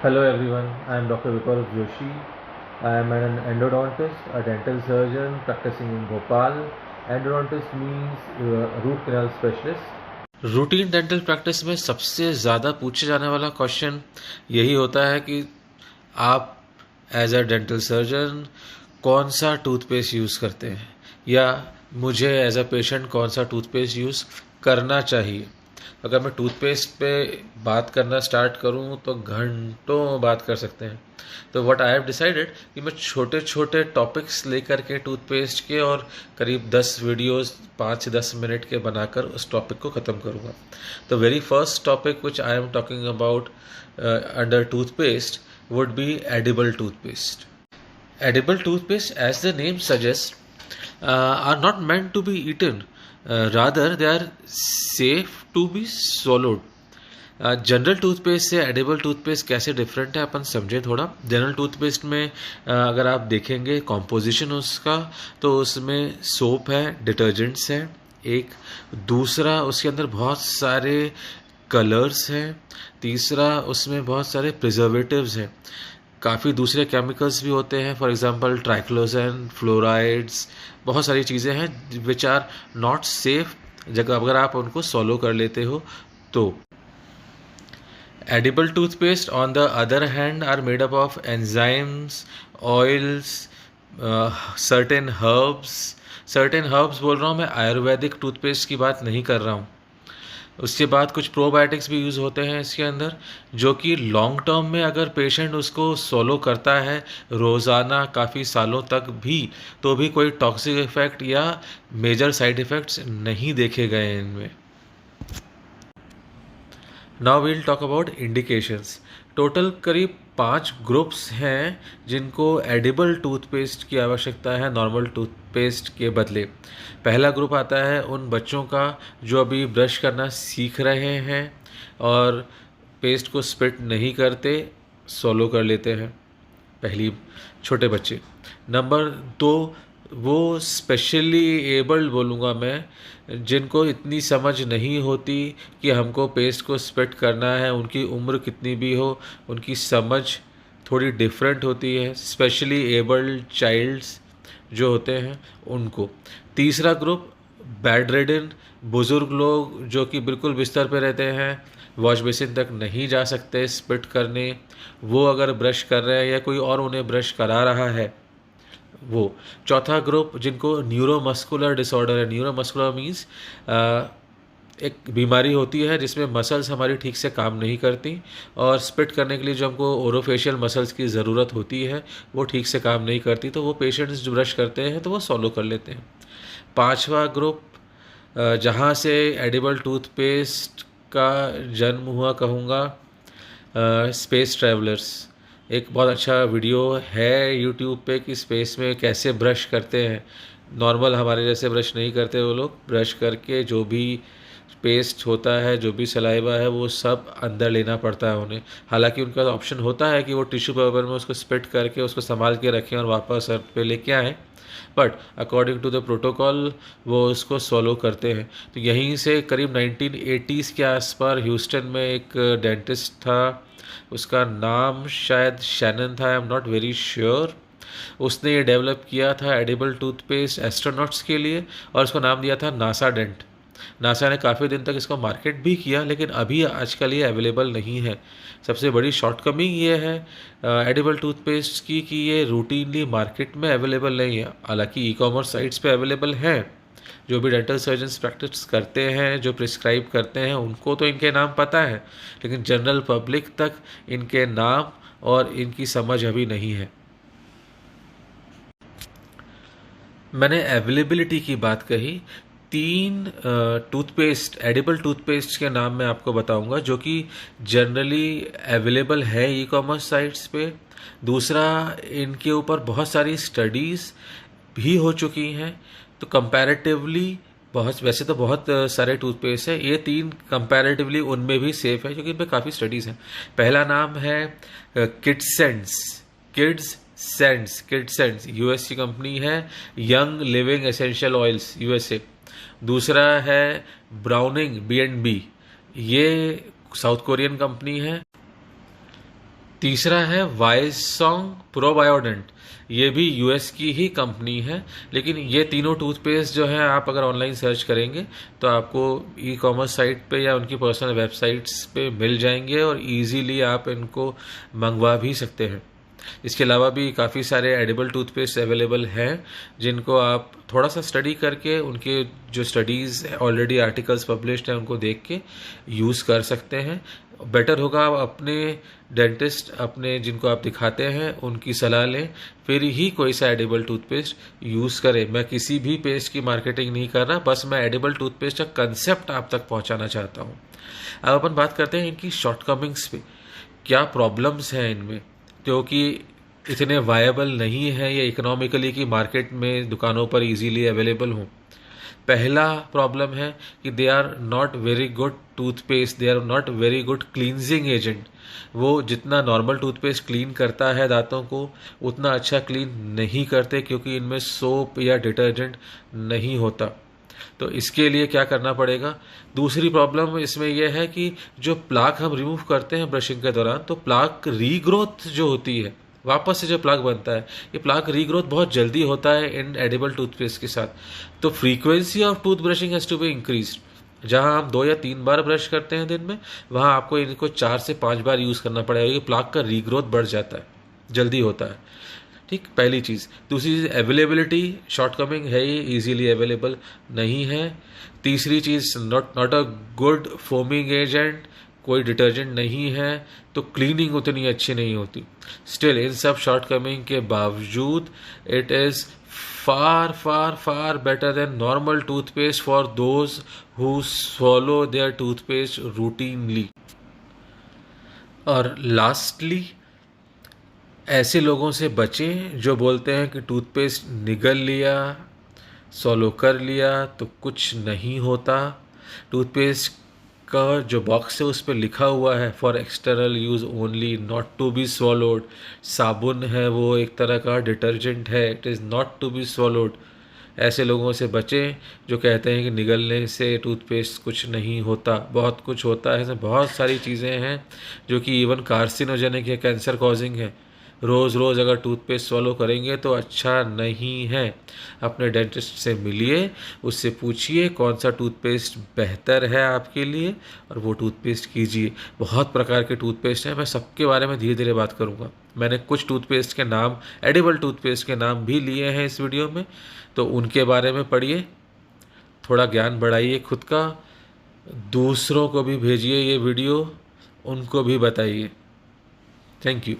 Hello everyone, I am Dr. Viparak Joshi. I am an endodontist, a dental surgeon practicing in Bhopal. Endodontist means root canal specialist. Routine dental practice में सबसे ज़्यादा पूछे जाने वाला question यही होता है कि आप एज अ डेंटल सर्जन कौन सा टूथपेस्ट यूज़ करते हैं या मुझे एज अ पेशेंट कौन सा टूथपेस्ट यूज़ करना चाहिए। अगर मैं टूथपेस्ट पे बात करना स्टार्ट करूं तो घंटों बात कर सकते हैं। तो व्हाट आई हैव डिसाइडेड कि मैं छोटे छोटे टॉपिक्स लेकर के टूथपेस्ट के और करीब 10 वीडियोस 5 से 10 मिनट के बनाकर उस टॉपिक को ख़त्म करूँगा। तो very first topic which I am talking about under toothpaste would be edible toothpaste. Edible toothpaste, as the name suggests, are not meant to be eaten. Rather, they are safe to be swallowed. General toothpaste से edible toothpaste कैसे different है अपन समझे थोड़ा। General toothpaste में अगर आप देखेंगे composition उसका, तो उसमें सोप है, डिटर्जेंट्स है एक, दूसरा उसके अंदर बहुत सारे कलर्स हैं, तीसरा उसमें बहुत सारे प्रिजर्वेटिव्स हैं, काफ़ी दूसरे केमिकल्स भी होते हैं, फॉर एग्जांपल ट्राइक्लोजन, फ्लोराइड्स, बहुत सारी चीज़ें हैं विच आर नॉट सेफ जगह अगर आप उनको सॉलो कर लेते हो तो। Edible toothpaste, on the other hand, are made up of enzymes, oils, certain herbs. certain herbs बोल रहा हूँ मैं, आयुर्वेदिक टूथपेस्ट की बात नहीं कर रहा हूँ। उसके बाद कुछ प्रोबायोटिक्स भी यूज़ होते हैं इसके अंदर, जो कि लॉन्ग टर्म में अगर पेशेंट उसको सॉलो करता है रोज़ाना काफ़ी सालों तक भी, तो भी कोई टॉक्सिक इफ़ेक्ट या मेजर साइड इफ़ेक्ट्स नहीं देखे गए हैं इनमें। Now we'll talk about indications. Total करीब 5 ग्रुप्स हैं जिनको एडिबल टूथपेस्ट की आवश्यकता है नॉर्मल टूथपेस्ट के बदले। पहला ग्रुप आता है उन बच्चों का जो अभी ब्रश करना सीख रहे हैं और पेस्ट को स्पिट नहीं करते, सॉलो कर लेते हैं, पहली छोटे बच्चे। नंबर 2, वो स्पेशली एबल्ड बोलूँगा मैं, जिनको इतनी समझ नहीं होती कि हमको पेस्ट को स्पिट करना है, उनकी उम्र कितनी भी हो, उनकी समझ थोड़ी डिफरेंट होती है, स्पेशली एबल्ड चाइल्ड्स जो होते हैं उनको। तीसरा ग्रुप बेड रिडन, बुज़ुर्ग लोग जो कि बिल्कुल बिस्तर पे रहते हैं, वॉश बेसिन तक नहीं जा सकते स्पिट करने, वो अगर ब्रश कर रहे हैं या कोई और उन्हें ब्रश करा रहा है वो। चौथा ग्रुप जिनको न्यूरोमस्कुलर डिसऑर्डर है, न्यूरोमस्कुलर मीन्स एक बीमारी होती है जिसमें मसल्स हमारी ठीक से काम नहीं करती और स्पिट करने के लिए जो हमको ओरोफेशियल मसल्स की ज़रूरत होती है वो ठीक से काम नहीं करती, तो वो पेशेंट्स जो ब्रश करते हैं तो वो सॉलो कर लेते हैं। पांचवा ग्रुप जहाँ से एडिबल टूथपेस्ट का जन्म हुआ कहूँगा, स्पेस ट्रैवलर्स। एक बहुत अच्छा वीडियो है यूट्यूब पे कि स्पेस में कैसे ब्रश करते हैं। नॉर्मल हमारे जैसे ब्रश नहीं करते वो लोग, ब्रश करके जो भी पेस्ट होता है, जो भी सलाइवा है, वो सब अंदर लेना पड़ता है उन्हें। हालांकि उनका ऑप्शन होता है कि वो टिश्यू पेपर में उसको स्पिट करके उसको संभाल के रखें और वापस अर्थ पे लेके आएँ, but according to the protocol वो उसको सॉलो करते हैं। तो यहीं से करीब 1980s के आसपास ह्यूस्टन में एक डेंटिस्ट था, उसका नाम शायद शैनन था, I am not very sure. उसने ये डेवलप किया था एडिबल टूथपेस्ट एस्ट्रोनॉट्स के लिए और उसको नाम दिया था नासा डेंट। नासा ने काफ़ी दिन तक इसको मार्केट भी किया, लेकिन अभी आजकल ये अवेलेबल नहीं है। सबसे बड़ी शॉर्टकमिंग ये है एडिबल टूथपेस्ट की कि ये रूटीनली मार्केट में अवेलेबल नहीं है। हालांकि ई कॉमर्स साइट्स पे अवेलेबल हैं, जो भी डेंटल सर्जन्स प्रैक्टिस करते हैं, जो प्रिस्क्राइब करते हैं, उनको तो इनके नाम पता है, लेकिन जनरल पब्लिक तक इनके नाम और इनकी समझ अभी नहीं है। मैंने अवेलेबिलिटी की बात कही। 3 टूथपेस्ट, एडिबल टूथपेस्ट के नाम मैं आपको बताऊंगा जो कि जनरली अवेलेबल है ई कॉमर्स साइट्स पे। दूसरा, इनके ऊपर बहुत सारी स्टडीज़ भी हो चुकी हैं, तो कंपैरेटिवली बहुत, वैसे तो बहुत सारे टूथपेस्ट है, ये 3 कंपैरेटिवली उनमें भी सेफ है क्योंकि इन पर काफ़ी स्टडीज़ हैं। पहला नाम है किड्सेंस यूएस की कंपनी है, young living essential oils USA. दूसरा है ब्राउनिंग B&B, ये साउथ कोरियन कंपनी है। तीसरा है वाइसोंग प्रोबायोडेंट। ये भी यूएस की ही कंपनी है, लेकिन ये तीनों टूथपेस्ट जो हैं आप अगर ऑनलाइन सर्च करेंगे तो आपको ई कॉमर्स साइट पे या उनकी पर्सनल वेबसाइट्स पे मिल जाएंगे और इजीली आप इनको मंगवा भी सकते हैं। इसके अलावा भी काफ़ी सारे एडिबल टूथपेस्ट अवेलेबल हैं जिनको आप थोड़ा सा स्टडी करके उनके जो स्टडीज़ ऑलरेडी आर्टिकल्स पब्लिश्ड हैं उनको देख के यूज़ कर सकते हैं। बेटर होगा आप अपने डेंटिस्ट अपने जिनको आप दिखाते हैं उनकी सलाह लें, फिर ही कोई सा एडिबल टूथपेस्ट यूज़ करें। मैं किसी भी पेस्ट की मार्केटिंग नहीं कर रहा, बस मैं एडिबल टूथपेस्ट का कंसेप्ट आप तक पहुंचाना चाहता हूं। अब अपन बात करते हैं इनकी शॉर्टकमिंग्स पे, क्या प्रॉब्लम्स हैं इनमें क्योंकि इतने वायबल नहीं है ये इकोनॉमिकली कि मार्केट में दुकानों पर इजीली अवेलेबल हों। पहला प्रॉब्लम है कि they are not very good toothpaste, they are not very good cleansing agent. वो जितना नॉर्मल टूथपेस्ट क्लीन करता है दांतों को उतना अच्छा क्लीन नहीं करते क्योंकि इनमें सोप या डिटर्जेंट नहीं होता। तो इसके लिए क्या करना पड़ेगा। दूसरी प्रॉब्लम इसमें यह है कि जो प्लाक हम रिमूव करते हैं ब्रशिंग के दौरान, तो प्लाक रीग्रोथ जो होती है, वापस से जो प्लाक बनता है, ये प्लाक रीग्रोथ बहुत जल्दी होता है इन एडिबल टूथपेस्ट के साथ। तो frequency of tooth brushing has to be increase. जहां हम 2 या 3 बार ब्रश करते हैं दिन में, वहां आपको इनको 4 से 5 बार यूज़ करना पड़ेगा। ये प्लाक का रीग्रोथ बढ़ जाता है, जल्दी होता है। ठीक, पहली चीज़। दूसरी चीज़ अवेलेबिलिटी, शॉर्टकमिंग है ही, इजीली अवेलेबल नहीं है। तीसरी चीज़ not a good foaming agent, कोई डिटर्जेंट नहीं है तो क्लीनिंग उतनी अच्छी नहीं होती। स्टिल इन सब शॉर्टकमिंग के बावजूद it is far far far better than normal toothpaste for those who swallow their toothpaste routinely. और लास्टली, ऐसे लोगों से बचें जो बोलते हैं कि टूथपेस्ट निगल लिया, सॉलो कर लिया तो कुछ नहीं होता। टूथपेस्ट का जो बॉक्स है उस पर लिखा हुआ है for external use only, not to be swallowed. साबुन है, वो एक तरह का डिटर्जेंट है, it is not to be swallowed. ऐसे लोगों से बचें जो कहते हैं कि निगलने से टूथपेस्ट कुछ नहीं होता। बहुत कुछ होता है, इसमें बहुत सारी चीज़ें हैं जो कि इवन कार्सिनोजेनिक है, कैंसर कॉजिंग है। रोज़ रोज़ अगर टूथपेस्ट स्वॉलो करेंगे तो अच्छा नहीं है। अपने डेंटिस्ट से मिलिए, उससे पूछिए कौन सा टूथपेस्ट बेहतर है आपके लिए और वो टूथपेस्ट कीजिए। बहुत प्रकार के टूथपेस्ट हैं, मैं सबके बारे में धीरे धीरे बात करूँगा। मैंने कुछ टूथपेस्ट के नाम, एडिबल टूथपेस्ट के नाम भी लिए हैं इस वीडियो में, तो उनके बारे में पढ़िए, थोड़ा ज्ञान बढ़ाइए खुद का, दूसरों को भी भेजिए ये वीडियो, उनको भी बताइए। Thank you.